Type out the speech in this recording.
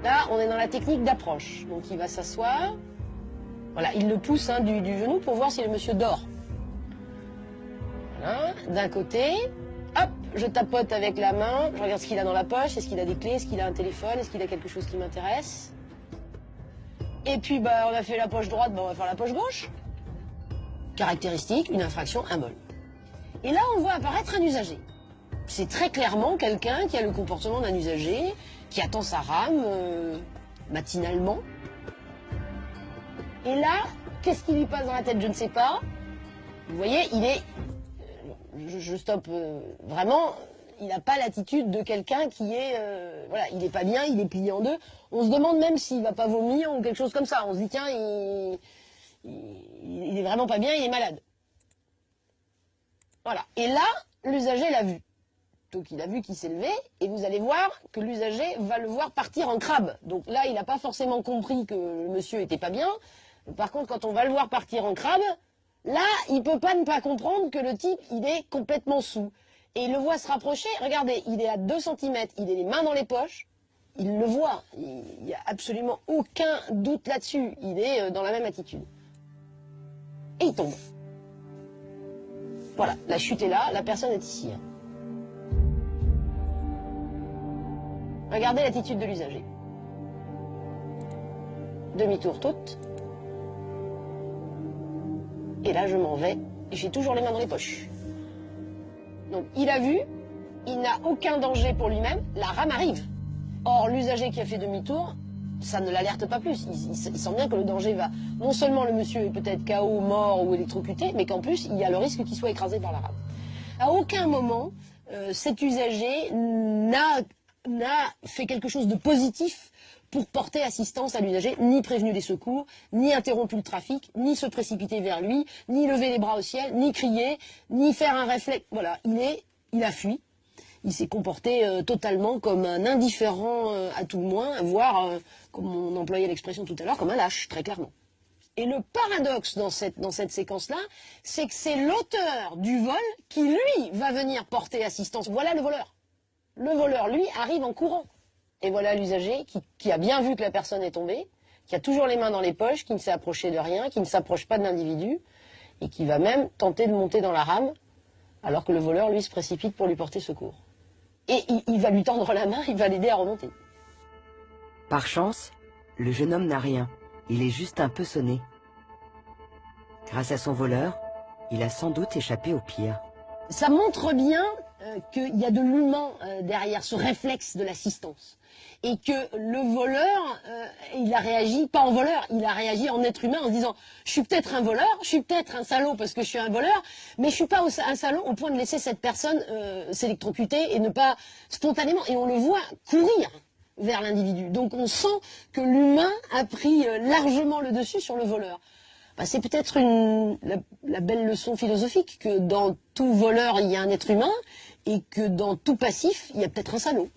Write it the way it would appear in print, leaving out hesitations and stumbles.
Là, on est dans la technique d'approche. Donc il va s'asseoir. Voilà, il le pousse hein, du genou pour voir si le monsieur dort. Voilà, d'un côté. Hop, je tapote avec la main. Je regarde ce qu'il a dans la poche. Est-ce qu'il a des clés? Est-ce qu'il a un téléphone? Est-ce qu'il a quelque chose qui m'intéresse? Et puis, bah, on a fait la poche droite, bah, on va faire la poche gauche. Caractéristique, une infraction, un vol. Et là, on voit apparaître un usager. C'est très clairement quelqu'un qui a le comportement d'un usager, qui attend sa rame matinalement. Et là, qu'est-ce qui lui passe dans la tête? Je ne sais pas. Vous voyez, il est... je stoppe vraiment, il n'a pas l'attitude de quelqu'un qui est... voilà, il n'est pas bien, il est plié en deux. On se demande même s'il ne va pas vomir ou quelque chose comme ça. On se dit, tiens, il est vraiment pas bien, il est malade. Voilà. Et là, l'usager l'a vu. Donc il a vu qu'il s'est levé, et vous allez voir que l'usager va le voir partir en crabe. Donc là, il n'a pas forcément compris que le monsieur était pas bien. Par contre, quand on va le voir partir en crabe, là, il peut pas ne pas comprendre que le type, il est complètement saoul. Et il le voit se rapprocher, regardez, il est à 2 cm, il a les mains dans les poches, il le voit, il n'y a absolument aucun doute là-dessus, il est dans la même attitude. Et il tombe. Voilà, la chute est là, la personne est ici. Hein. Regardez l'attitude de l'usager. Demi-tour toute. Et là, je m'en vais. Et j'ai toujours les mains dans les poches. Donc, il a vu. Il n'a aucun danger pour lui-même. La rame arrive. Or, l'usager qui a fait demi-tour, ça ne l'alerte pas plus. Il sent bien que le danger va... Non seulement le monsieur est peut-être KO, mort ou électrocuté, mais qu'en plus, il y a le risque qu'il soit écrasé par la rame. À aucun moment, cet usager n'a fait quelque chose de positif pour porter assistance à l'usager, ni prévenu les secours, ni interrompu le trafic, ni se précipiter vers lui, ni lever les bras au ciel, ni crier, ni faire un réflexe. Voilà, il a fui. Il s'est comporté totalement comme un indifférent à tout le moins, voire, comme on employait l'expression tout à l'heure, comme un lâche, très clairement. Et le paradoxe dans cette séquence-là, c'est que c'est l'auteur du vol qui, lui, va venir porter assistance. Voilà le voleur. Le voleur, lui, arrive en courant. Et voilà l'usager qui a bien vu que la personne est tombée, qui a toujours les mains dans les poches, qui ne s'est approché de rien, qui ne s'approche pas de l'individu, et qui va même tenter de monter dans la rame, alors que le voleur, lui, se précipite pour lui porter secours. Et il va lui tendre la main, il va l'aider à remonter. Par chance, le jeune homme n'a rien. Il est juste un peu sonné. Grâce à son voleur, il a sans doute échappé au pire. Ça montre bien qu'il y a de l'humain derrière ce réflexe de l'assistance. Et que le voleur, il a réagi pas en voleur, il a réagi en être humain en se disant « Je suis peut-être un voleur, je suis peut-être un salaud parce que je suis un voleur, mais je suis pas un salaud au point de laisser cette personne s'électrocuter et ne pas spontanément... » Et on le voit courir vers l'individu. Donc on sent que l'humain a pris largement le dessus sur le voleur. Bah, c'est peut-être la belle leçon philosophique que dans tout voleur, il y a un être humain et que dans tout passif, il y a peut-être un salaud.